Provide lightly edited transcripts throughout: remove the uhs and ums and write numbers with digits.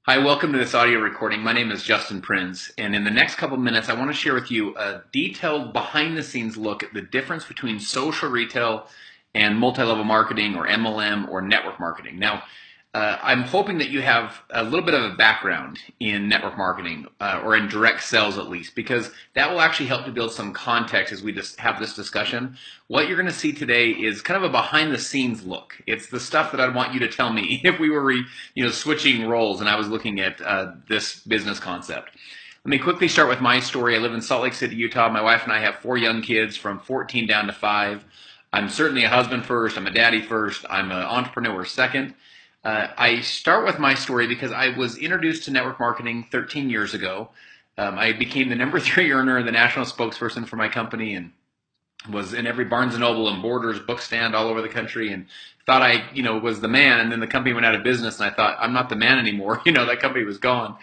Hi, welcome to this audio recording. My name is Justin Prinz, and in the next couple minutes, I want to share with you a detailed behind-the-scenes look at the difference between social retail and multi-level marketing, or MLM, or network marketing. Now, I'm hoping that you have a little bit of a background in network marketing, or in direct sales at least, because that will actually help to build some context as we just have this discussion. What you're going to see today is kind of a behind-the-scenes look. It's the stuff that I'd want you to tell me if we were, switching roles and I was looking at this business concept. Let me quickly start with my story. I live in Salt Lake City, Utah. My wife and I have 4 young kids from 14 down to 5. I'm certainly a husband first. I'm a daddy first. I'm an entrepreneur second. I start with my story because I was introduced to network marketing 13 years ago. I became the number 3 earner and the national spokesperson for my company, and was in every Barnes & Noble and Borders book stand all over the country, and thought I, was the man. And then the company went out of business, and I thought, I'm not the man anymore. That company was gone.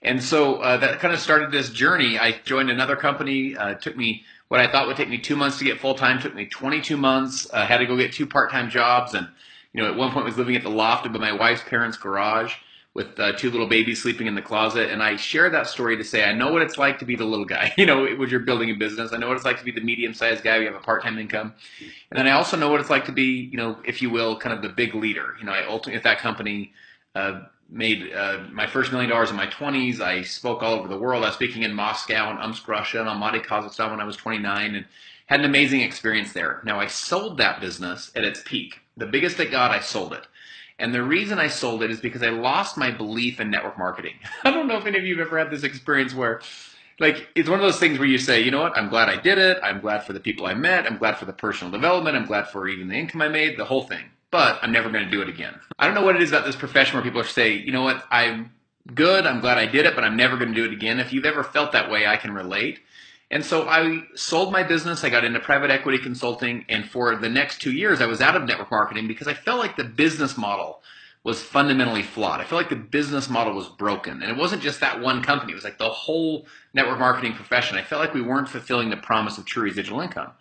And so that kind of started this journey. I joined another company. It took me what I thought would take me 2 months to get full-time. Took me 22 months. Had to go get 2 part-time jobs, and at one point was living at the loft of my wife's parents' garage with 2 little babies sleeping in the closet. And I share that story to say I know what it's like to be the little guy, when you're building a business. I know what it's like to be the medium-sized guy. We have a part-time income. And then I also know what it's like to be, if you will, kind of the big leader. I ultimately, at that company, made my first $1 million in my 20s. I spoke all over the world. I was speaking in Moscow and Omsk, Russia, and Almaty, Kazakhstan when I was 29, and had an amazing experience there. Now, I sold that business at its peak. The biggest it got, I sold it. And the reason I sold it is because I lost my belief in network marketing. I don't know if any of you have ever had this experience where, it's one of those things where you say, you know what, I'm glad I did it. I'm glad for the people I met. I'm glad for the personal development. I'm glad for even the income I made, the whole thing. But I'm never going to do it again. I don't know what it is about this profession where people say, you know what, I'm good. I'm glad I did it, but I'm never going to do it again. If you've ever felt that way, I can relate. And so I sold my business. I got into private equity consulting. And for the next 2 years, I was out of network marketing because I felt like the business model was fundamentally flawed. I felt like the business model was broken. And it wasn't just that one company. It was like the whole network marketing profession. I felt like we weren't fulfilling the promise of true residual income.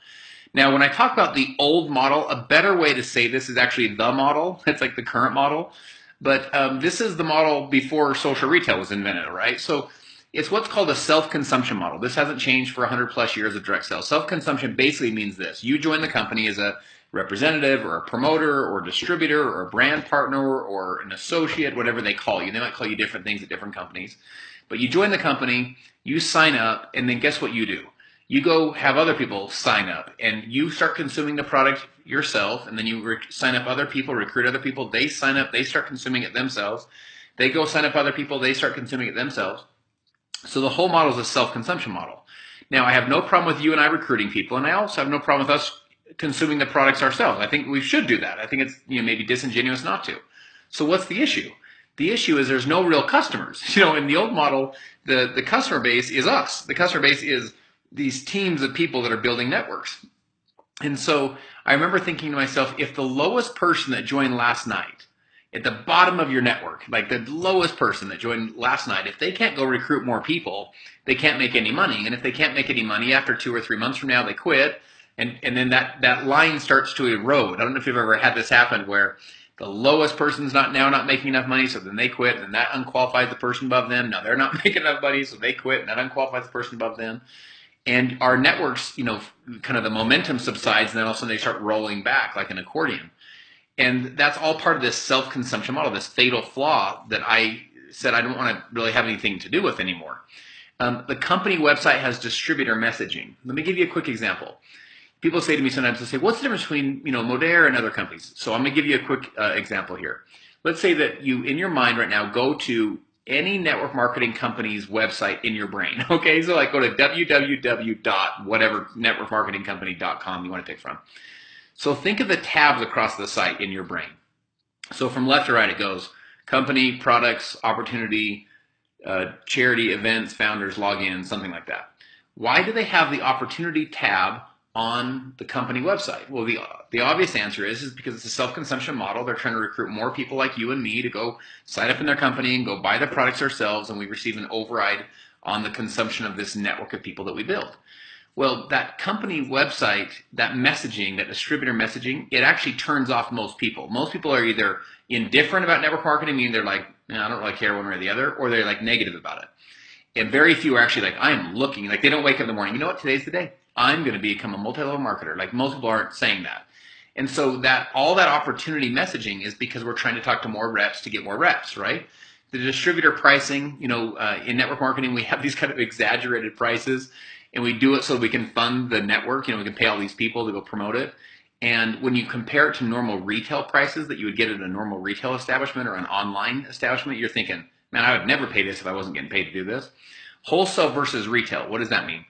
Now, when I talk about the old model, a better way to say this is actually the model. It's like the current model. But this is the model before social retail was invented, right? So it's what's called a self-consumption model. This hasn't changed for 100 plus years of direct sales. Self-consumption basically means this. You join the company as a representative or a promoter or a distributor or a brand partner or an associate, whatever they call you. They might call you different things at different companies. But you join the company, you sign up, and then guess what you do? You go have other people sign up, and you start consuming the product yourself, and then you sign up other people, recruit other people. They sign up, they start consuming it themselves. They go sign up other people, they start consuming it themselves. So the whole model is a self-consumption model. Now, I have no problem with you and I recruiting people, and I also have no problem with us consuming the products ourselves. I think we should do that. I think it's maybe disingenuous not to. So what's the issue? The issue is there's no real customers. In the old model, the customer base is us. The customer base is these teams of people that are building networks. And so I remember thinking to myself, if the lowest person that joined last night, at the bottom of your network, like the lowest person that joined last night, if they can't go recruit more people, they can't make any money. And if they can't make any money, after 2 or 3 months from now, they quit. And then that line starts to erode. I don't know if you've ever had this happen where the lowest person's not making enough money, so then they quit, and that unqualifies the person above them. Now they're not making enough money, so they quit, and that unqualifies the person above them. And our networks, kind of the momentum subsides, and then all of a sudden they start rolling back like an accordion. And that's all part of this self-consumption model, this fatal flaw that I said I don't want to really have anything to do with anymore. The company website has distributor messaging. Let me give you a quick example. People say to me sometimes, they say, what's the difference between Modere and other companies? So I'm going to give you a quick example here. Let's say that you, in your mind right now, go to any network marketing company's website in your brain. Okay, so go to www.whatever.networkmarketingcompany.com you want to pick from. So think of the tabs across the site in your brain. So from left to right, it goes company, products, opportunity, charity, events, founders, login, something like that. Why do they have the opportunity tab on the company website? Well, the obvious answer is because it's a self-consumption model. They're trying to recruit more people like you and me to go sign up in their company and go buy the products ourselves, and we receive an override on the consumption of this network of people that we build. Well, that company website, that messaging, that distributor messaging, it actually turns off most people. Most people are either indifferent about network marketing, meaning they're like, I don't really care one way or the other, or they're like negative about it. And very few are actually like, I'm looking, like they don't wake up in the morning, you know what, today's the day. I'm going to become a multi-level marketer. Like most people aren't saying that. And so that all that opportunity messaging is because we're trying to talk to more reps to get more reps, right? The distributor pricing, in network marketing, we have these kind of exaggerated prices, and we do it so we can fund the network. We can pay all these people to go promote it. And when you compare it to normal retail prices that you would get at a normal retail establishment or an online establishment, you're thinking, man, I would never pay this if I wasn't getting paid to do this. Wholesale versus retail, what does that mean?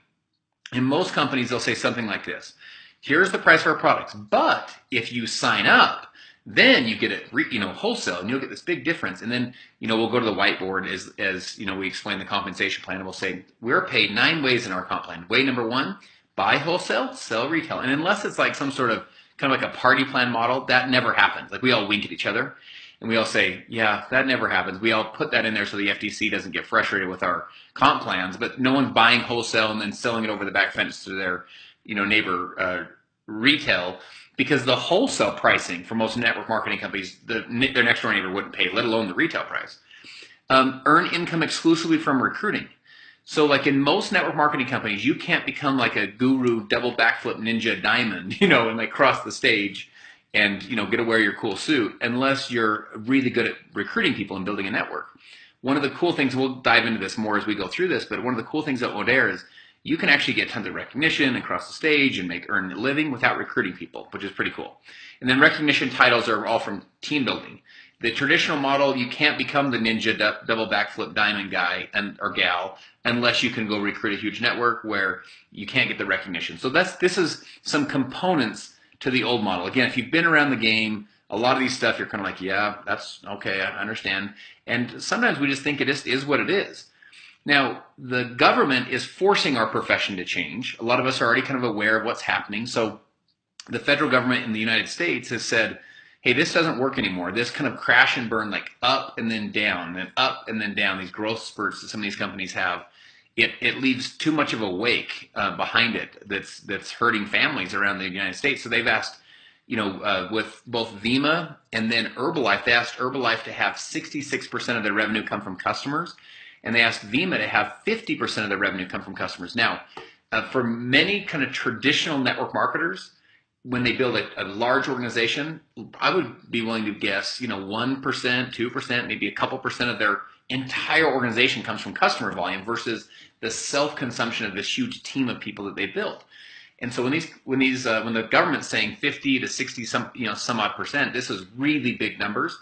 In most companies, they'll say something like this. Here's the price for our products, but if you sign up, then you get it, wholesale, and you'll get this big difference. And then, we'll go to the whiteboard as we explain the compensation plan, and we'll say, we're paid 9 ways in our comp plan. Way number 1, buy wholesale, sell retail. And unless it's like some sort of kind of like a party plan model, that never happens. Like we all wink at each other. And we all say, yeah, that never happens. We all put that in there so the FTC doesn't get frustrated with our comp plans, but no one's buying wholesale and then selling it over the back fence to their, neighbor retail, because the wholesale pricing for most network marketing companies, their next door neighbor wouldn't pay, let alone the retail price. Earn income exclusively from recruiting. So like in most network marketing companies, you can't become like a guru double backflip ninja diamond, and like cross the stage and get to wear your cool suit unless you're really good at recruiting people and building a network. One of the cool things, we'll dive into this more as we go through this, but one of the cool things at Modere is you can actually get tons of recognition and cross the stage and earn a living without recruiting people, which is pretty cool. And then recognition titles are all from team building. The traditional model, you can't become the ninja double backflip diamond guy or gal unless you can go recruit a huge network where you can't get the recognition. So this is some components to the old model. Again, if you've been around the game, a lot of these stuff, you're kind of like, yeah, that's okay, I understand. And sometimes we just think it is what it is. Now, the government is forcing our profession to change. A lot of us are already kind of aware of what's happening. So the federal government in the United States has said, hey, this doesn't work anymore. This kind of crash and burn, like up and then down, and up and then down, these growth spurts that some of these companies have, it leaves too much of a wake behind it that's hurting families around the United States. So they've asked, with both Vima and then Herbalife, they asked Herbalife to have 66% of their revenue come from customers, and they asked Vima to have 50% of their revenue come from customers. Now, for many kind of traditional network marketers, when they build a large organization, I would be willing to guess, 1%, 2%, maybe a couple percent of their entire organization comes from customer volume versus the self-consumption of this huge team of people that they built. And so when the government's saying 50 to 60 some odd percent, this is really big numbers.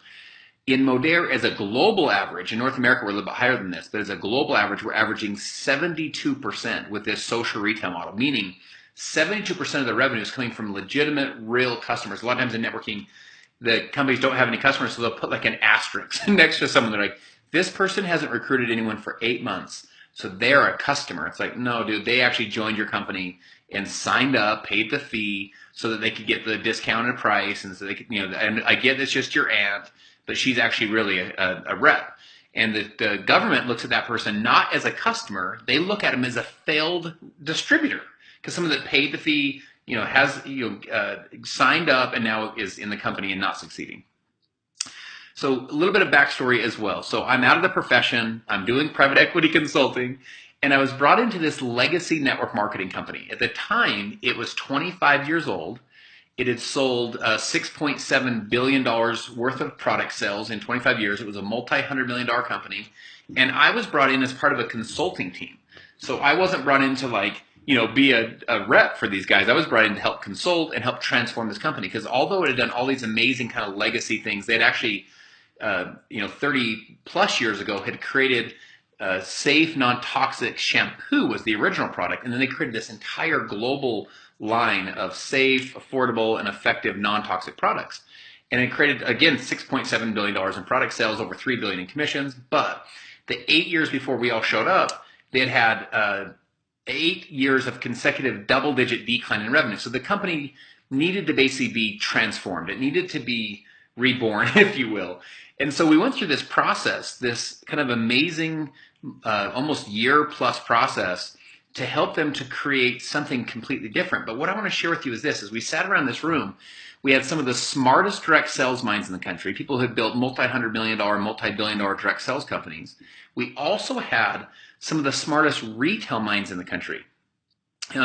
In Modere, as a global average, in North America we're a little bit higher than this, but as a global average, we're averaging 72% with this social retail model, meaning 72% of the revenue is coming from legitimate, real customers. A lot of times in networking, the companies don't have any customers, so they'll put like an asterisk next to someone. They're like, this person hasn't recruited anyone for 8 months, so they're a customer. It's like, no, dude, they actually joined your company and signed up, paid the fee so that they could get the discounted price, and so they could, and I get it's just your aunt, but she's actually really a rep. And the government looks at that person not as a customer, they look at him as a failed distributor. Because someone that paid the fee, has signed up and now is in the company and not succeeding. So a little bit of backstory as well. So I'm out of the profession. I'm doing private equity consulting, and I was brought into this legacy network marketing company. At the time, it was 25 years old. It had sold $6.7 billion worth of product sales in 25 years. It was a multi-$100-million company, and I was brought in as part of a consulting team. So I wasn't brought in to be a rep for these guys. I was brought in to help consult and help transform this company, because although it had done all these amazing kind of legacy things, they'd actually, 30 plus years ago had created safe, non-toxic shampoo was the original product. And then they created this entire global line of safe, affordable, and effective non-toxic products. And it created, again, $6.7 billion in product sales, over $3 billion in commissions. But the 8 years before we all showed up, they had 8 years of consecutive double-digit decline in revenue. So the company needed to basically be transformed. It needed to be reborn, if you will. And so we went through this process, this kind of amazing, almost year-plus process to help them to create something completely different. But what I want to share with you is this: as we sat around this room, we had some of the smartest direct sales minds in the country, people who had built multi-hundred million dollar, multi-billion dollar direct sales companies. We also had some of the smartest retail minds in the country.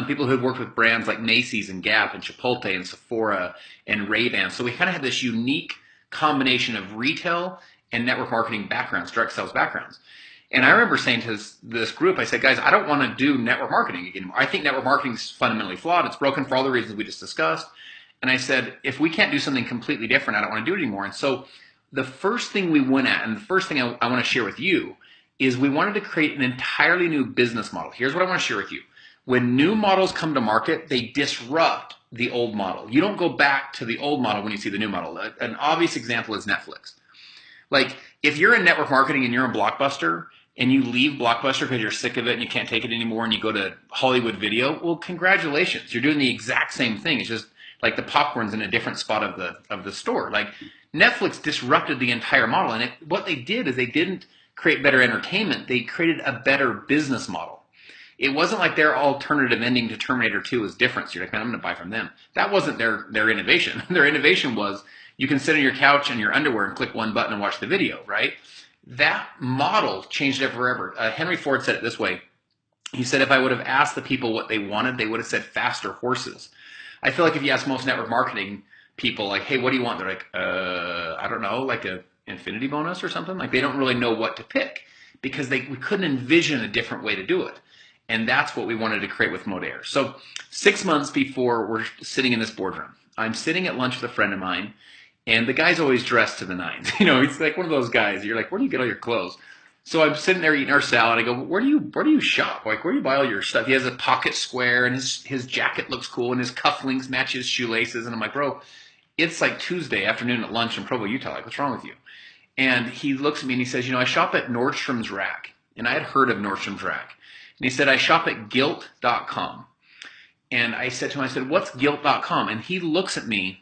People who had worked with brands like Macy's and Gap and Chipotle and Sephora and Ray-Ban. So we kind of had this unique combination of retail and network marketing backgrounds, direct sales backgrounds. And I remember saying to this group, I said, guys, I don't want to do network marketing anymore. I think network marketing is fundamentally flawed. It's broken for all the reasons we just discussed. And I said, if we can't do something completely different, I don't want to do it anymore. And so the first thing we went at, and the first thing I want to share with you, is we wanted to create an entirely new business model. Here's what I want to share with you. When new models come to market, they disrupt the old model. You don't go back to the old model when you see the new model. An obvious example is Netflix. Like, if you're in network marketing and you're in Blockbuster and you leave Blockbuster because you're sick of it and you can't take it anymore and you go to Hollywood Video, well, congratulations. You're doing the exact same thing. It's just like the popcorn's in a different spot of the store. Like, Netflix disrupted the entire model. And what they did is they didn't create better entertainment. They created a better business model. It wasn't like their alternative ending to Terminator 2 was different. So you're like, man, I'm going to buy from them. That wasn't their innovation. Their innovation was you can sit on your couch in your underwear and click one button and watch the video, right? That model changed it forever. Henry Ford said it this way. He said, if I would have asked the people what they wanted, they would have said faster horses. I feel like if you ask most network marketing people, like, hey, what do you want? They're like, I don't know, like a infinity bonus or something. Like, they don't really know what to pick because we couldn't envision a different way to do it. And that's what we wanted to create with Modair. So 6 months before we're sitting in this boardroom, I'm sitting at lunch with a friend of mine, and the guy's always dressed to the nines. You know, he's like one of those guys. You're like, where do you get all your clothes? So I'm sitting there eating our salad. I go, where do you shop? Like, where do you buy all your stuff? He has a pocket square, and his jacket looks cool, and his cufflinks match his shoelaces. And I'm like, bro, it's like Tuesday afternoon at lunch in Provo, Utah. Like, what's wrong with you? And he looks at me and he says, I shop at Nordstrom's Rack. And I had heard of Nordstrom's Rack. And he said, I shop at Gilt.com. And I said to him, I said, what's Gilt.com? And he looks at me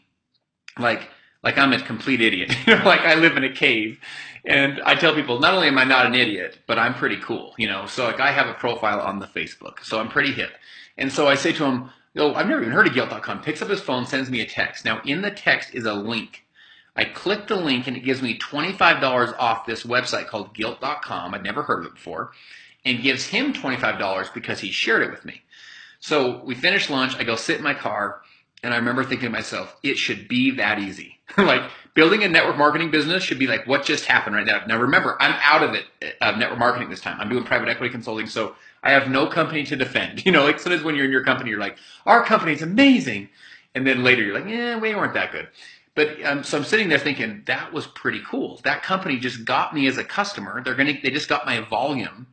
like I'm a complete idiot. Like I live in a cave. And I tell people, not only am I not an idiot, but I'm pretty cool. So like I have a profile on the Facebook. So I'm pretty hip. And so I say to him, I've never even heard of Gilt.com. Picks up his phone, sends me a text. Now in the text is a link. I click the link and it gives me $25 off this website called Gilt.com. I'd never heard of it before. And gives him $25 because he shared it with me. So we finish lunch. I go sit in my car, and I remember thinking to myself, it should be that easy. Like building a network marketing business should be like what just happened right now. Now remember, I'm out of it, of network marketing this time. I'm doing private equity consulting, so I have no company to defend. Like sometimes when you're in your company, you're like, our company's amazing. And then later you're like, we weren't that good. But so I'm sitting there thinking, that was pretty cool. That company just got me as a customer. They just got my volume.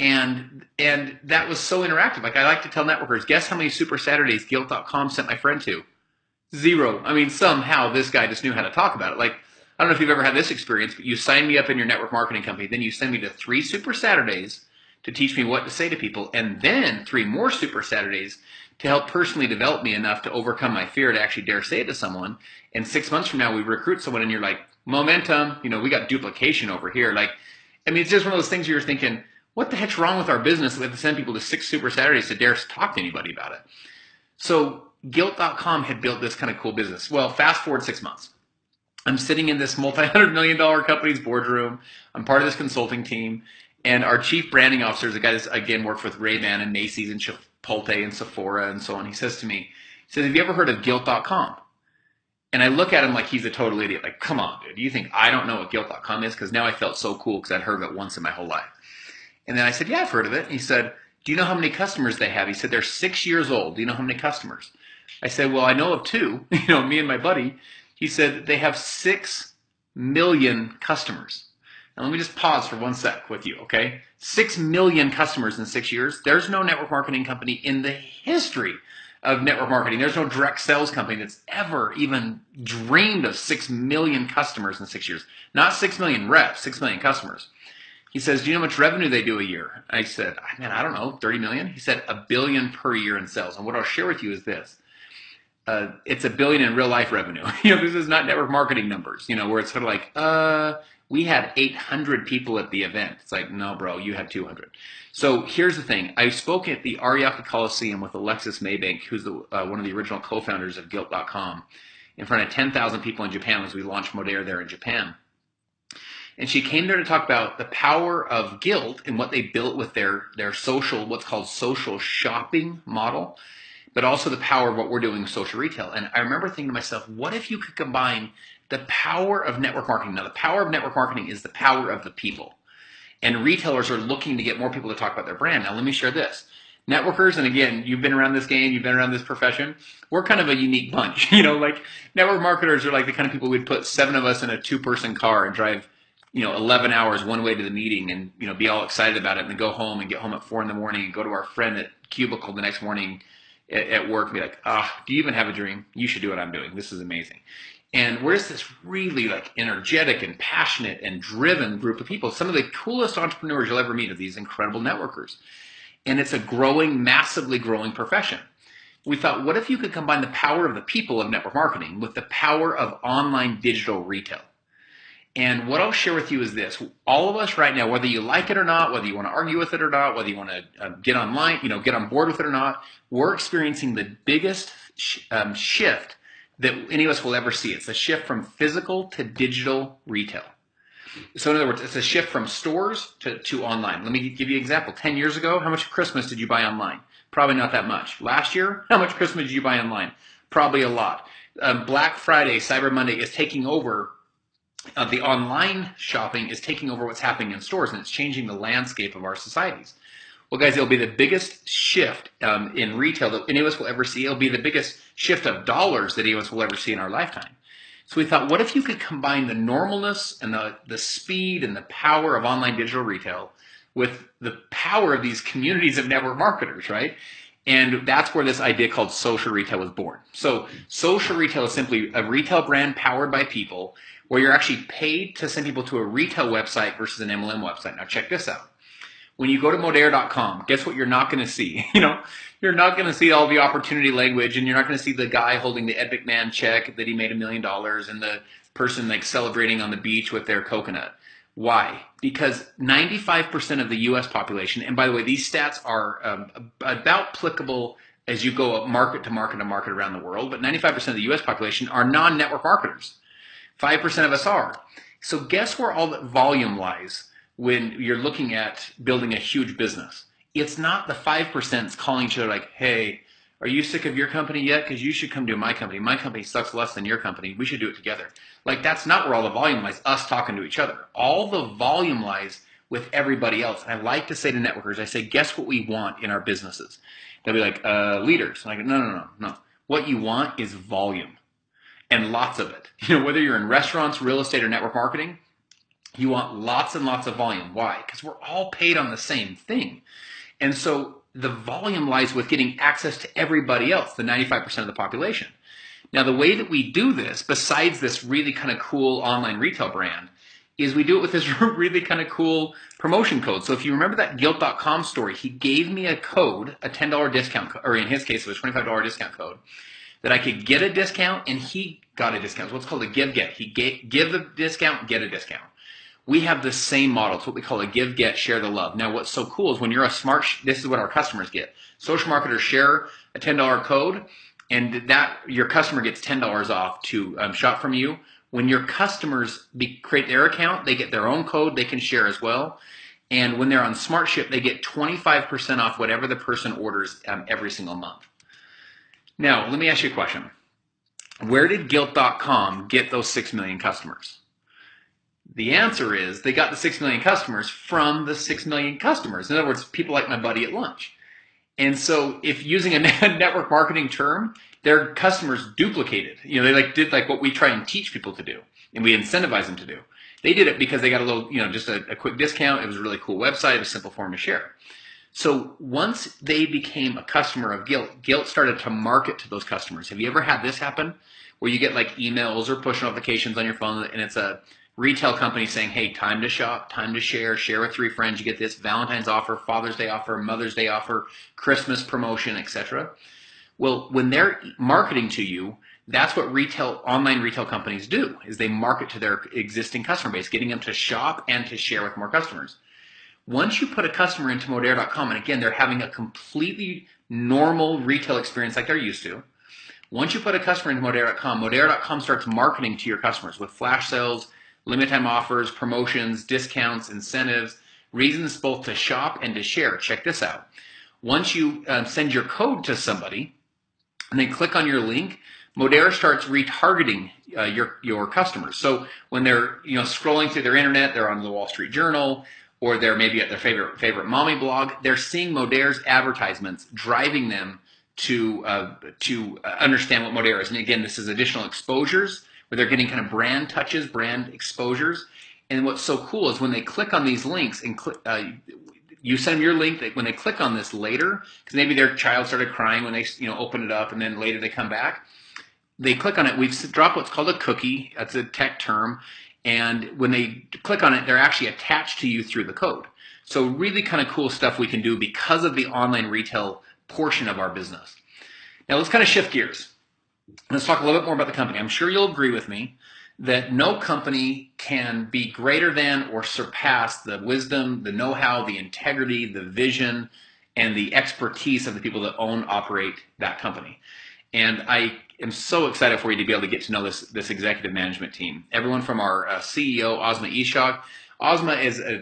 And that was so interactive. Like I like to tell networkers, guess how many Super Saturdays Gilt.com sent my friend to? 0. I mean, somehow this guy just knew how to talk about it. Like, I don't know if you've ever had this experience, but you sign me up in your network marketing company, then you send me to 3 Super Saturdays to teach me what to say to people, and then 3 more Super Saturdays to help personally develop me enough to overcome my fear to actually dare say it to someone. And 6 months from now, we recruit someone and you're like, momentum, we got duplication over here. Like, I mean, it's just one of those things where you're thinking, what the heck's wrong with our business? We have to send people to 6 Super Saturdays to dare talk to anybody about it. So Gilt.com had built this kind of cool business. Well, fast forward 6 months. I'm sitting in this multi-hundred-million-dollar company's boardroom. I'm part of this consulting team. And our chief branding officer is a guy that's, again, worked with Ray-Ban and Macy's and Chipotle and Sephora and so on. He says to me, have you ever heard of Gilt.com? And I look at him like he's a total idiot. Like, come on, dude. Do you think I don't know what Gilt.com is? Because now I felt so cool because I'd heard of it once in my whole life. And then I said, yeah, I've heard of it. And he said, do you know how many customers they have? He said, they're 6 years old. Do you know how many customers? I said, well, I know of 2, me and my buddy. He said, they have 6 million customers. Now, let me just pause for 1 sec with you, okay? 6 million customers in 6 years. There's no network marketing company in the history of network marketing. There's no direct sales company that's ever even dreamed of 6 million customers in 6 years. Not 6 million reps, 6 million customers. He says, do you know how much revenue they do a year? I said, man, I don't know, 30 million? He said, $1 billion per year in sales. And what I'll share with you is this. It's $1 billion in real life revenue. This is not network marketing numbers, where it's sort of like, We had 800 people at the event. It's like, no, bro, you had 200. So here's the thing. I spoke at the Ariake Coliseum with Alexis Maybank, who's one of the original co-founders of Guilt.com, in front of 10,000 people in Japan as we launched Modere there in Japan. And she came there to talk about the power of Guilt and what they built with their social, what's called social shopping model, but also the power of what we're doing in social retail. And I remember thinking to myself, what if you could combine the power of network marketing? Now, the power of network marketing is the power of the people. And retailers are looking to get more people to talk about their brand. Now, let me share this. Networkers, and again, you've been around this game, you've been around this profession, we're kind of a unique bunch. Like network marketers are like the kind of people we'd put 7 of us in a 2-person car and drive 11 hours one way to the meeting and, be all excited about it and then go home and get home at 4 in the morning and go to our friend at cubicle the next morning at work and be like, do you even have a dream? You should do what I'm doing. This is amazing. And we're just this really like energetic and passionate and driven group of people. Some of the coolest entrepreneurs you'll ever meet are these incredible networkers. And it's a growing, massively growing profession. We thought, what if you could combine the power of the people of network marketing with the power of online digital retail? And what I'll share with you is this. All of us right now, whether you like it or not, whether you want to argue with it or not, whether you want to get online, get on board with it or not, we're experiencing the biggest shift that any of us will ever see. It's a shift from physical to digital retail. So in other words, it's a shift from stores to online. Let me give you an example. 10 years ago, how much Christmas did you buy online? Probably not that much. Last year, how much Christmas did you buy online? Probably a lot. Black Friday, Cyber Monday is taking over. The online shopping is taking over what's happening in stores, and it's changing the landscape of our societies. Well, guys, it'll be the biggest shift in retail that any of us will ever see. It'll be the biggest shift of dollars that any of us will ever see in our lifetime. So we thought, what if you could combine the normalness and the speed and the power of online digital retail with the power of these communities of network marketers, right? And that's where this idea called social retail was born. So social retail is simply a retail brand powered by people where you're actually paid to send people to a retail website versus an MLM website. Now check this out. When you go to Modere.com, guess what you're not going to see? You're not going to see all the opportunity language, and you're not going to see the guy holding the Ed McMahon check that he made $1 million and the person like celebrating on the beach with their coconut. Why? Because 95% of the U.S. population, and by the way, these stats are about applicable as you go market to market to market around the world, but 95% of the U.S. population are non-network marketers. 5% of us are. So guess where all the volume lies when you're looking at building a huge business? It's not the 5% calling each other like, hey, are you sick of your company yet? Because you should come to my company. My company sucks less than your company. We should do it together. Like, that's not where all the volume lies, us talking to each other. All the volume lies with everybody else. And I like to say to networkers, I say, guess what we want in our businesses? They'll be like, leaders. And I go, no. What you want is volume. And lots of it. Whether you're in restaurants, real estate, or network marketing, you want lots and lots of volume. Why? Because we're all paid on the same thing. And so the volume lies with getting access to everybody else, the 95% of the population. Now, the way that we do this, besides this really kind of cool online retail brand, is we do it with this really kind of cool promotion code. So if you remember that Guilt.com story, he gave me a code, a $10 discount, or in his case, it was a $25 discount code, that I could get a discount, and he got a discount. It's what's called a give-get. He give the discount, get a discount. We have the same model. It's what we call a give, get, share the love. Now, what's so cool is when you're this is what our customers get. Social marketers share a $10 code, and that your customer gets $10 off to shop from you. When your customers create their account, they get their own code they can share as well. And when they're on SmartShip, they get 25% off whatever the person orders every single month. Now, let me ask you a question. Where did Guilt.com get those 6 million customers? The answer is they got the 6 million customers from the 6 million customers. In other words, people like my buddy at lunch. And so if using a network marketing term, their customers duplicated. They did what we try and teach people to do, and we incentivize them to do. They did it because they got a little, just a quick discount. It was a really cool website, a simple form to share. So once they became a customer of Guilt started to market to those customers. Have you ever had this happen where you get emails or push notifications on your phone and it's a retail company saying, hey, time to shop, time to share with 3 friends, you get this Valentine's offer, Father's Day offer, Mother's Day offer, Christmas promotion, etc. Well, when they're marketing to you, That's what online retail companies do, is they market to their existing customer base, getting them to shop and to share with more customers. Once you put a customer into Modere.com, and again, they're having a completely normal retail experience like they're used to. Once you put a customer into Modere.com starts marketing to your customers with flash sales, limited time offers, promotions, discounts, incentives, reasons both to shop and to share. Check this out. Once you send your code to somebody and they click on your link, Modere starts retargeting your customers. So when they're scrolling through their internet, they're on the Wall Street Journal, or they're maybe at their favorite mommy blog, they're seeing Modere's advertisements driving them to understand what Modere is. And again, this is additional exposures where they're getting kind of brand touches, brand exposures. And what's so cool is when they click on these links and you send them your link, when they click on this later, because maybe their child started crying when they open it up, and then later they come back, they click on it. We've dropped what's called a cookie. That's a tech term. And when they click on it, they're actually attached to you through the code. So really kind of cool stuff we can do because of the online retail portion of our business. Now let's kind of shift gears. Let's talk a little bit more about the company. I'm sure you'll agree with me that no company can be greater than or surpass the wisdom, the know-how, the integrity, the vision, and the expertise of the people that operate that company. And I am so excited for you to be able to get to know this executive management team. Everyone from our CEO, Ozma Ishak. Ozma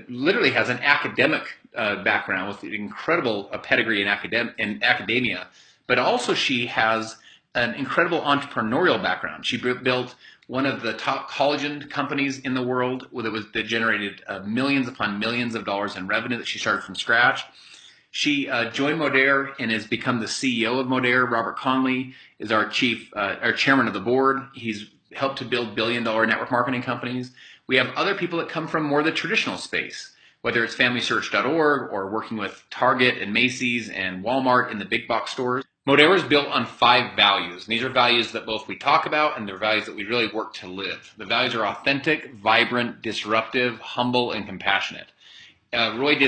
literally has an academic background with incredible pedigree in academia, but also she has an incredible entrepreneurial background. She built one of the top collagen companies in the world that generated millions upon millions of dollars in revenue that she started from scratch. She joined Modere and has become the CEO of Modere. Robert Conley is our chairman of the board. He's helped to build billion-dollar network marketing companies. We have other people that come from more the traditional space, whether it's FamilySearch.org or working with Target and Macy's and Walmart in the big box stores. Modere is built on 5 values. And these are values that both we talk about and they're values that we really work to live. The values are authentic, vibrant, disruptive, humble, and compassionate. Walt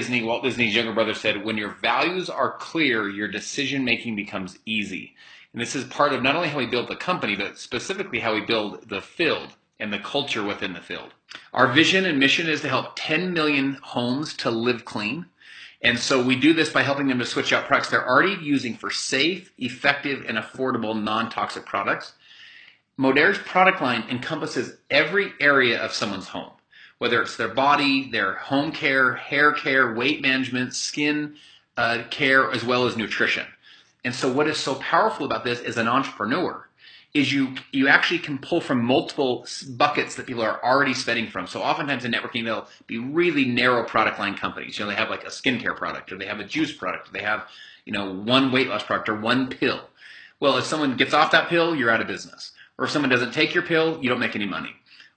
Disney's younger brother, said, when your values are clear, your decision-making becomes easy. And this is part of not only how we build the company, but specifically how we build the field and the culture within the field. Our vision and mission is to help 10 million homes to live clean. And so we do this by helping them to switch out products they're already using for safe, effective, and affordable non-toxic products. Modere's product line encompasses every area of someone's home, whether it's their body, their home care, hair care, weight management, skin care, as well as nutrition. And so what is so powerful about this as an entrepreneur is you actually can pull from multiple buckets that people are already spending from. So oftentimes in networking, they'll be really narrow product line companies. They have like a skincare product, or they have a juice product, or they have one weight loss product or one pill. Well, if someone gets off that pill, you're out of business. Or if someone doesn't take your pill, you don't make any money.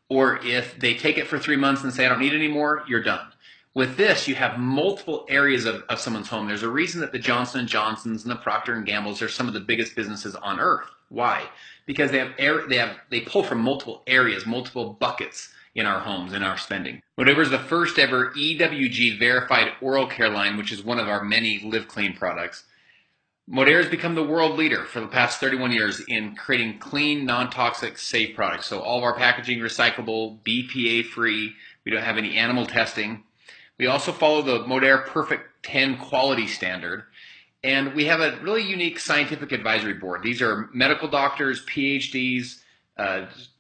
Or if they take it for 3 months and say, I don't need it anymore, you're done. With this, you have multiple areas of someone's home. There's a reason that the Johnson & Johnsons and the Procter & Gamble's are some of the biggest businesses on earth. Why? Because they pull from multiple areas, multiple buckets in our homes, in our spending. Modere is the first ever EWG verified oral care line, which is one of our many Live Clean products. Modere has become the world leader for the past 31 years in creating clean, non-toxic, safe products. So all of our packaging recyclable, BPA-free. We don't have any animal testing. We also follow the Modere Perfect 10 quality standard. And we have a really unique scientific advisory board. These are medical doctors, PhDs,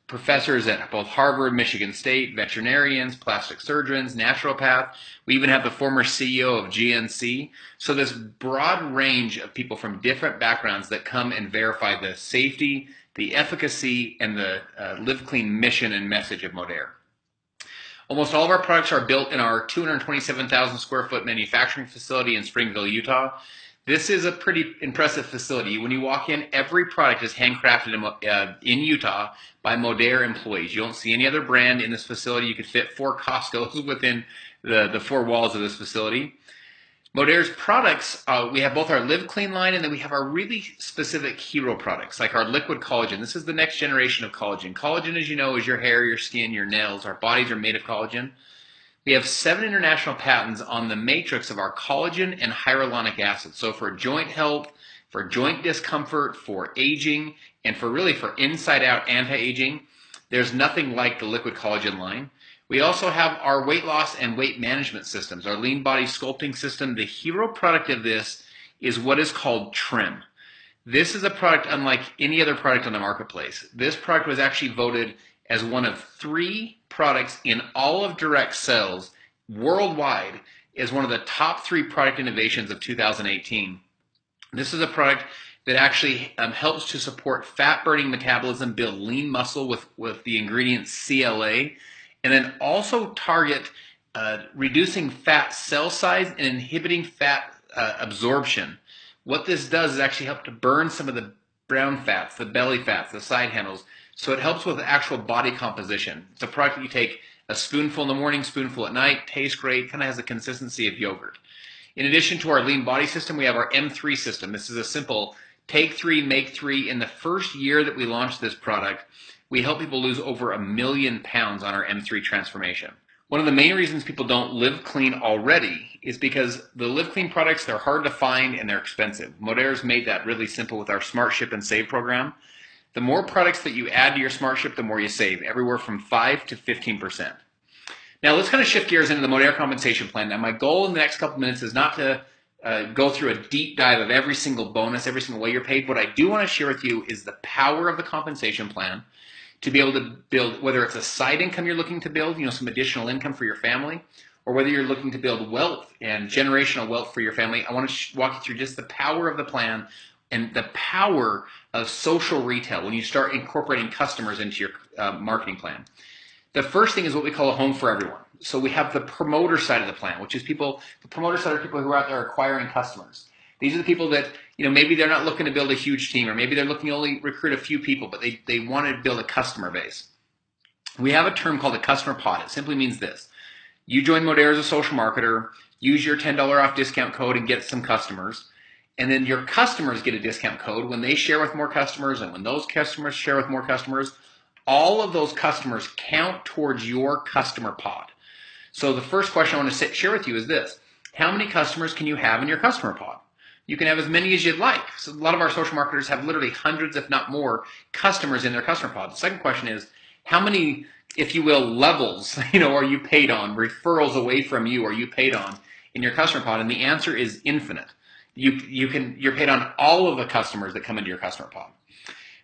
professors at both Harvard, Michigan State, veterinarians, plastic surgeons, naturopath. We even have the former CEO of GNC. So this broad range of people from different backgrounds that come and verify the safety, the efficacy, and the Live Clean mission and message of Modere. Almost all of our products are built in our 227,000 square foot manufacturing facility in Springville, Utah. This is a pretty impressive facility. When you walk in, every product is handcrafted in Utah by Modere employees. You don't see any other brand in this facility. You could fit 4 Costco's within the 4 walls of this facility. Modere's products, we have both our Live Clean line, and then we have our really specific hero products, like our liquid collagen. This is the next generation of collagen. Collagen, as you know, is your hair, your skin, your nails. Our bodies are made of collagen. We have 7 international patents on the matrix of our collagen and hyaluronic acid. So for joint health, for joint discomfort, for aging, And for inside out anti-aging, there's nothing like the liquid collagen line. We also have our weight loss and weight management systems, our lean body sculpting system. The hero product of this is what is called Trim. This is a product unlike any other product on the marketplace. This product was actually voted as one of 3 products in all of direct sales worldwide as one of the top 3 product innovations of 2018. This is a product that actually helps to support fat-burning metabolism, build lean muscle with the ingredient CLA, and then also target reducing fat cell size and inhibiting fat absorption. What this does is actually help to burn some of the brown fats, the belly fats, the side handles, so it helps with actual body composition. It's a product that you take a spoonful in the morning, spoonful at night, tastes great, kind of has the consistency of yogurt. In addition to our lean body system, we have our M3 system. This is a simple take 3, make 3. In the first year that we launched this product, we help people lose over 1 million pounds on our M3 transformation. One of the main reasons people don't live clean already is because the live clean products, they're hard to find and they're expensive. Modair's made that really simple with our Smart Ship and Save program. The more products that you add to your Smart Ship, the more you save, everywhere from 5 to 15%. Now let's kind of shift gears into the Modair compensation plan. Now my goal in the next couple minutes is not to go through a deep dive of every single bonus, every single way you're paid. What I do want to share with you is the power of the compensation plan to be able to build, whether it's a side income you're looking to build, some additional income for your family, or whether you're looking to build wealth and generational wealth for your family. I want to walk you through just the power of the plan and the power of social retail when you start incorporating customers into your marketing plan. The first thing is what we call a home for everyone. So we have the promoter side of the plan, which is the promoter side are people who are out there acquiring customers. These are the people that, maybe they're not looking to build a huge team, or maybe they're looking to only recruit a few people, but they want to build a customer base. We have a term called a customer pod. It simply means this. You join Modair as a social marketer, use your $10 off discount code and get some customers. And then your customers get a discount code when they share with more customers, and when those customers share with more customers, all of those customers count towards your customer pod. So the first question I want to share with you is this. How many customers can you have in your customer pod? You can have as many as you'd like. So a lot of our social marketers have literally hundreds, if not more, customers in their customer pod. The second question is, how many, if you will, levels, are you paid on? Referrals away from you are you paid on in your customer pod? And the answer is infinite. You're paid on all of the customers that come into your customer pod.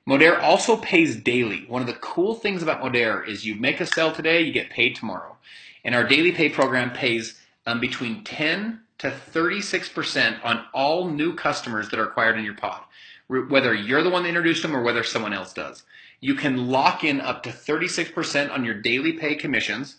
Modair also pays daily. One of the cool things about Modair is you make a sale today, you get paid tomorrow. And our daily pay program pays between 10 to 36% on all new customers that are acquired in your pod, whether you're the one that introduced them or whether someone else does. You can lock in up to 36% on your daily pay commissions,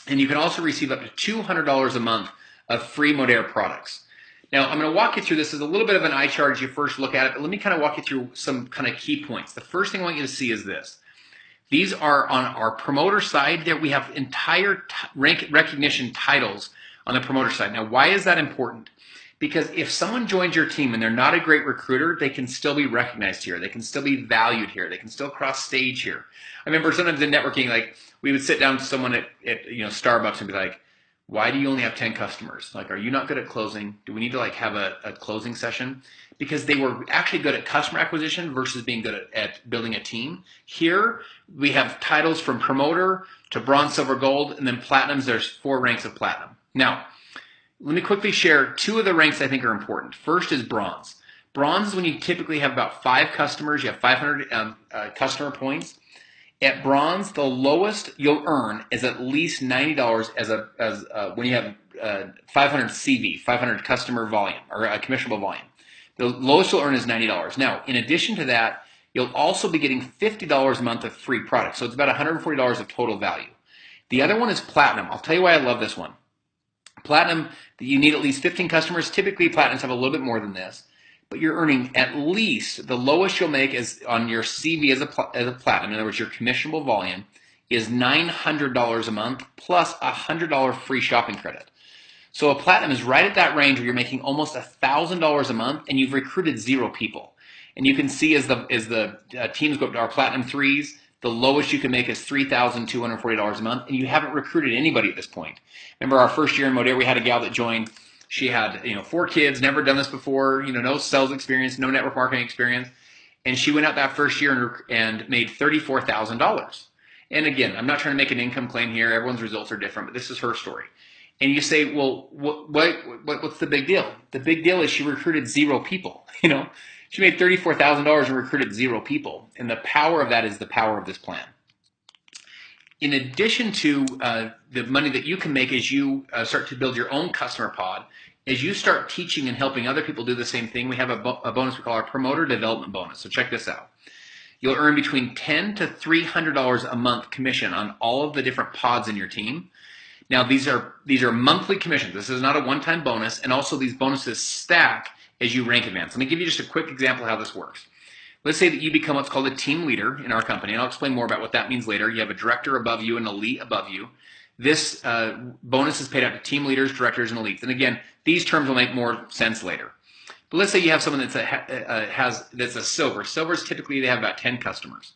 and you can also receive up to $200 a month of free Modair products. Now, I'm going to walk you through this as a little bit of an eye chart as you first look at it, but let me kind of walk you through some kind of key points. The first thing I want you to see is this. These are on our promoter side. There we have entire recognition titles on the promoter side. Now, why is that important? Because if someone joins your team and they're not a great recruiter, they can still be recognized here. They can still be valued here. They can still cross stage here. I remember sometimes in networking, like we would sit down with someone at Starbucks and be like, why do you only have 10 customers? Like, are you not good at closing? Do we need to have a closing session? Because they were actually good at customer acquisition versus being good at building a team. Here, we have titles from promoter to bronze, silver, gold, and then platinums. There's 4 ranks of platinum. Now, let me quickly share 2 of the ranks I think are important. First is bronze. Bronze is when you typically have about 5 customers. You have 500 customer points. At bronze, the lowest you'll earn is at least $90 when you have 500 CV, 500 customer volume, or commissionable volume. The lowest you'll earn is $90. Now, in addition to that, you'll also be getting $50 a month of free products. So it's about $140 of total value. The other one is platinum. I'll tell you why I love this one. Platinum, you need at least 15 customers. Typically, platinums have a little bit more than this. But you're earning at least, the lowest you'll make is on your CV as a platinum, in other words, your commissionable volume, is $900 a month plus $100 free shopping credit. So a platinum is right at that range where you're making almost $1,000 a month and you've recruited 0 people. And you can see as the teams go up to our platinum 3s, the lowest you can make is $3,240 a month, and you haven't recruited anybody at this point. Remember our first year in Modair, we had a gal that joined. She had 4 kids, never done this before, no sales experience, no network marketing experience. And she went out that first year and made $34,000. And again, I'm not trying to make an income claim here. Everyone's results are different, but this is her story. And you say, well, what's the big deal? The big deal is she recruited 0 people. She made $34,000 and recruited 0 people. And the power of that is the power of this plan. In addition to the money that you can make as you start to build your own customer pod, as you start teaching and helping other people do the same thing, we have a bonus we call our promoter development bonus. So check this out. You'll earn between $10 to $300 a month commission on all of the different pods in your team. Now, these are monthly commissions. This is not a one-time bonus, and also these bonuses stack as you rank advance. Let me give you just a quick example of how this works. Let's say that you become what's called a team leader in our company, and I'll explain more about what that means later. You have a director above you and an elite above you. This bonus is paid out to team leaders, directors, and elites. And again, these terms will make more sense later. But let's say you have someone that's a silver. Silvers typically they have about 10 customers.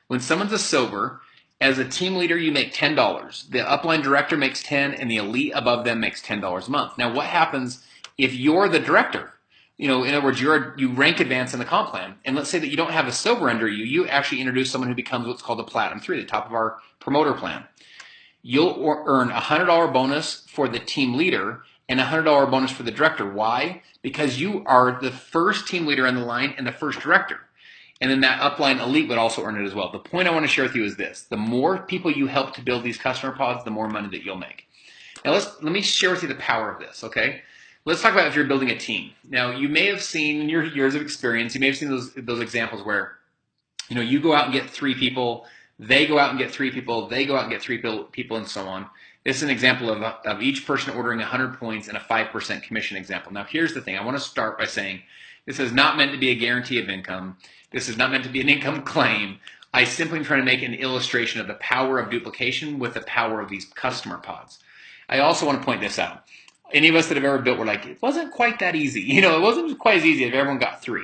When someone's a silver, as a team leader, you make $10. The upline director makes $10, and the elite above them makes $10 a month. Now, what happens if you're the director? In other words, you rank advance in the comp plan, and let's say that you don't have a silver under you. You actually introduce someone who becomes what's called a platinum 3, the top of our promoter plan. You'll earn a $100 bonus for the team leader and a $100 bonus for the director. Why? Because you are the first team leader in the line and the first director. And then that upline elite would also earn it as well. The point I want to share with you is this. The more people you help to build these customer pods, the more money that you'll make. Now let me share with you the power of this, okay? Let's talk about if you're building a team. Now, you may have seen in your years of experience, you may have seen those examples where, you go out and get 3 people, they go out and get 3 people, they go out and get 3 people, and so on. This is an example of each person ordering 100 points and a 5% commission example. Now, here's the thing. I want to start by saying this is not meant to be a guarantee of income. This is not meant to be an income claim. I simply am trying to make an illustration of the power of duplication with the power of these customer pods. I also want to point this out. Any of us that have ever built were like, it wasn't quite that easy. It wasn't quite as easy if everyone got 3.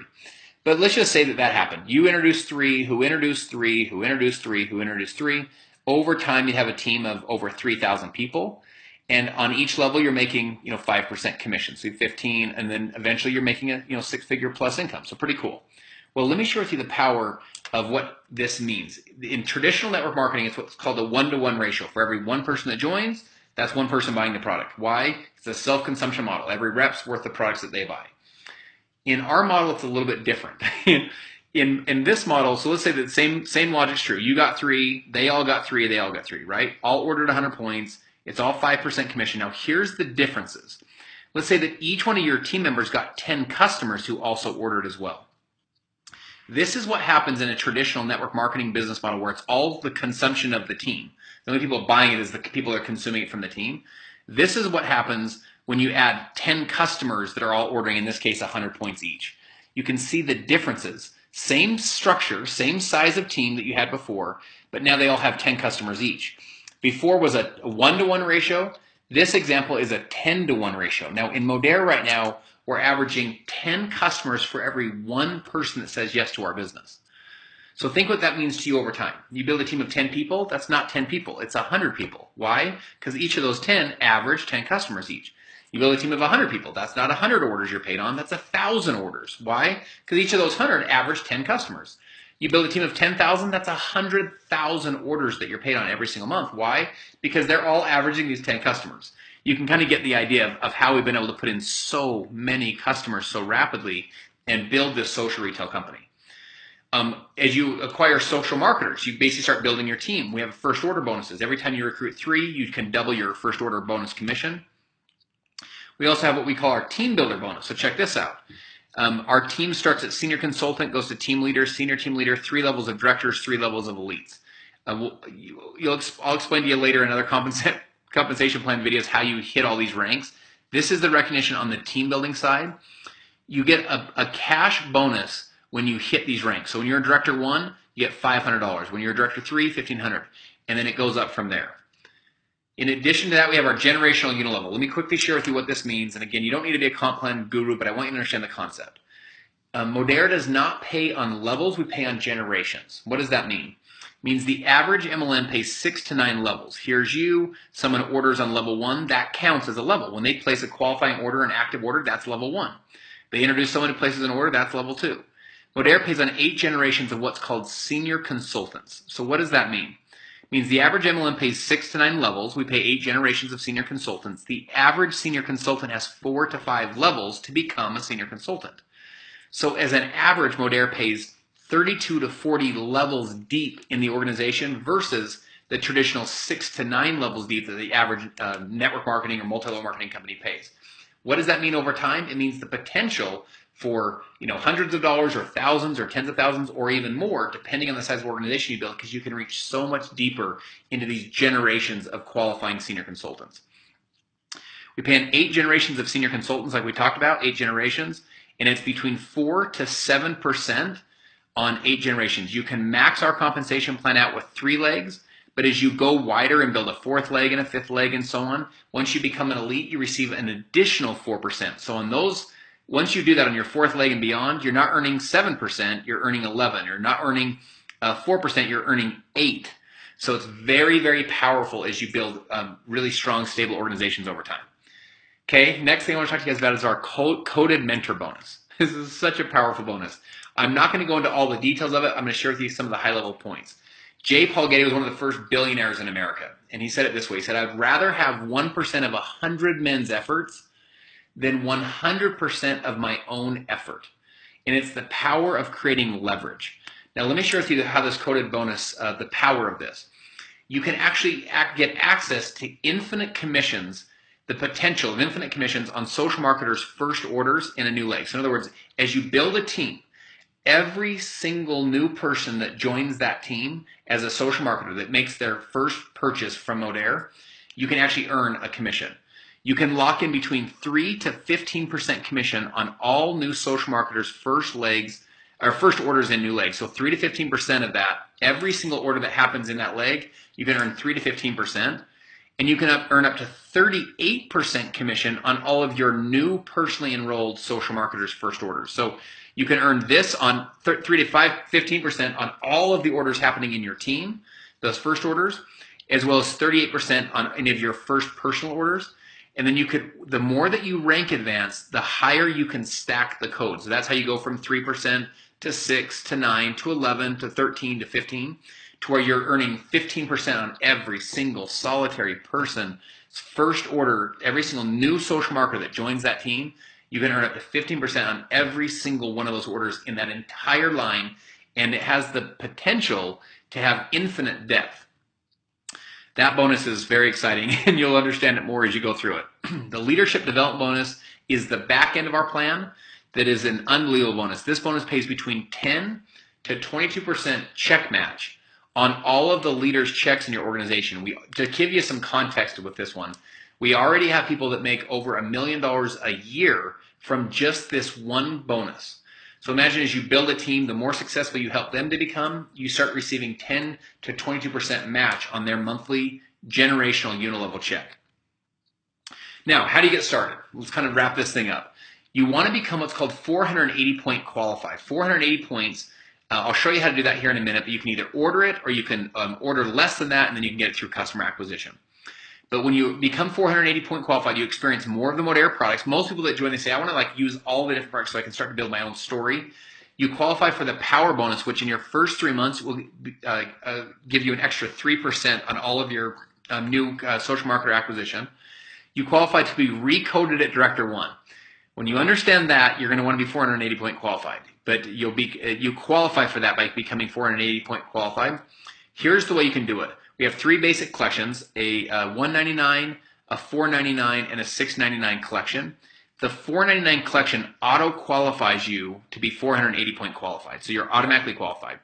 But let's just say that happened. You introduced 3, who introduced 3, who introduced 3, who introduced 3. Over time, you have a team of over 3,000 people. And on each level, you're making, 5% commission. So 15, and then eventually you're making a, 6-figure plus income. So pretty cool. Well, let me share with you the power of what this means. In traditional network marketing, it's what's called a 1-to-1 ratio. For every 1 person that joins, that's 1 person buying the product. Why? It's a self-consumption model. Every rep's worth the products that they buy. In our model, it's a little bit different. In this model, so let's say that same logic's true. You got 3, they all got 3, they all got 3, right? All ordered 100 points. It's all 5% commission. Now, here's the differences. Let's say that each one of your team members got 10 customers who also ordered as well. This is what happens in a traditional network marketing business model where it's all the consumption of the team. The only people buying it is the people that are consuming it from the team. This is what happens when you add 10 customers that are all ordering, in this case, 100 points each. You can see the differences. Same structure, same size of team that you had before, but now they all have 10 customers each. Before was a 1-to-1 ratio. This example is a 10-to-1 ratio. Now, in Modere right now, we're averaging 10 customers for every 1 person that says yes to our business. So think what that means to you over time. You build a team of 10 people, that's not 10 people, it's 100 people. Why? Because each of those 10 average 10 customers each. You build a team of 100 people, that's not 100 orders you're paid on, that's 1,000 orders. Why? Because each of those 100 average 10 customers. You build a team of 10,000, that's 100,000 orders that you're paid on every single month. Why? Because they're all averaging these 10 customers. You can kind of get the idea of how we've been able to put in so many customers so rapidly and build this social retail company. As you acquire social marketers, you basically start building your team. We have first order bonuses. Every time you recruit 3, you can double your first order bonus commission. We also have what we call our team builder bonus. So check this out. Our team starts at senior consultant, goes to team leader, senior team leader, 3 levels of directors, 3 levels of elites. I'll explain to you later in other compensation plan videos how you hit all these ranks. This is the recognition on the team building side. You get a cash bonus when you hit these ranks. So when you're a director 1, you get $500. When you're a director 3, $1,500. And then it goes up from there. In addition to that, we have our generational UNILEVEL. Let me quickly share with you what this means. And again, you don't need to be a comp plan guru, but I want you to understand the concept. Modere does not pay on levels, we pay on generations. What does that mean? It means the average MLM pays 6 to 9 levels. Here's you, someone orders on level 1, that counts as a level. When they place a qualifying order, an active order, that's level 1. They introduce someone who places an order, that's level 2. Modere pays on 8 generations of what's called senior consultants. So what does that mean? It means the average MLM pays 6 to 9 levels. We pay 8 generations of senior consultants. The average senior consultant has 4 to 5 levels to become a senior consultant. So as an average, Modere pays 32 to 40 levels deep in the organization versus the traditional 6 to 9 levels deep that the average network marketing or multi-level marketing company pays. What does that mean over time? It means the potential for hundreds of dollars or thousands or tens of thousands or even more, depending on the size of organization you build, because you can reach so much deeper into these generations of qualifying senior consultants. We pay on 8 generations of senior consultants, like we talked about, 8 generations, and it's between 4 to 7% on 8 generations. You can max our compensation plan out with 3 legs, but as you go wider and build a 4th leg and a 5th leg and so on, once you become an elite, you receive an additional 4%. So on those, once you do that on your 4th leg and beyond, you're not earning 7%, you're earning 11. You're not earning 4%, you're earning 8. So it's very, very powerful as you build really strong, stable organizations over time. Okay, next thing I want to talk to you guys about is our coded mentor bonus. This is such a powerful bonus. I'm not going to go into all the details of it. I'm going to share with you some of the high-level points. J. Paul Getty was one of the first billionaires in America, and he said it this way. He said, I'd rather have 1% of 100 men's efforts than 100% of my own effort. And it's the power of creating leverage. Now, let me share with you how this coded bonus, the power of this. You can actually get access to infinite commissions, the potential of infinite commissions on social marketers' first orders in a new leg. So in other words, as you build a team, every single new person that joins that team as a social marketer that makes their first purchase from Modere, you can actually earn a commission. You can lock in between 3 to 15% commission on all new social marketers' first orders in new legs. So 3 to 15% of that, every single order that happens in that leg, you can earn 3 to 15%. And you can earn up to 38% commission on all of your new personally enrolled social marketers' first orders. So you can earn this on 3 to 15% on all of the orders happening in your team, those first orders, as well as 38% on any of your first personal orders. And then the more that you rank advance, the higher you can stack the code. So that's how you go from 3% to 6 to 9 to 11 to 13 to 15. To where you're earning 15% on every single solitary person's first order, every single new social marketer that joins that team, you can earn up to 15% on every single one of those orders in that entire line, and it has the potential to have infinite depth. That bonus is very exciting, and you'll understand it more as you go through it. The leadership development bonus is the back end of our plan that is an unbelievable bonus. This bonus pays between 10 to 22% check match on all of the leaders' checks in your organization. To give you some context with this one, we already have people that make over $1 million a year from just this one bonus. So imagine as you build a team, the more successful you help them to become, you start receiving 10 to 22% match on their monthly generational UNILEVEL check. Now, how do you get started? Let's kind of wrap this thing up. You want to become what's called 480 point qualified. 480 points. I'll show you how to do that here in a minute, but you can either order it or you can order less than that, and then you can get it through customer acquisition. But when you become 480 point qualified, you experience more of the Modere products. Most people that join, they say, I want to use all the different products so I can start to build my own story. You qualify for the power bonus, which in your first 3 months will give you an extra 3% on all of your new social marketer acquisition. You qualify to be recoded at Director 1. When you understand that, you're going to want to be 480 point qualified. But you qualify for that by becoming 480 point qualified. Here's the way you can do it. We have 3 basic collections, a $199, a $499, and a $699 collection. The $499 collection auto-qualifies you to be 480 point qualified, so you're automatically qualified.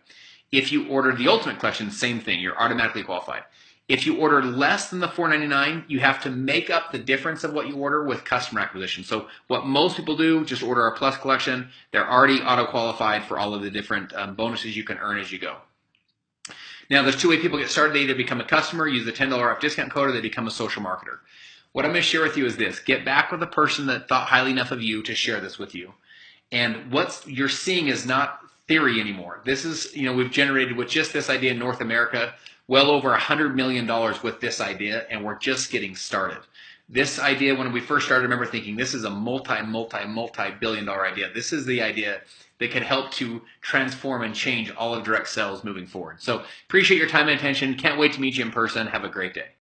If you order the Ultimate collection, same thing, you're automatically qualified. If you order less than the $499, you have to make up the difference of what you order with customer acquisition. So what most people do, just order our Plus collection. They're already auto-qualified for all of the different bonuses you can earn as you go. Now, there's 2 ways people get started. They either become a customer, use the $10 off discount code, or they become a social marketer. What I'm going to share with you is this. Get back with a person that thought highly enough of you to share this with you. And what you're seeing is not theory anymore. This is, we've generated with just this idea in North America well over $100 million with this idea, and we're just getting started. This idea, when we first started, I remember thinking this is a multi-billion dollar idea. This is the idea that can help to transform and change all of direct sales moving forward. So appreciate your time and attention. Can't wait to meet you in person. Have a great day.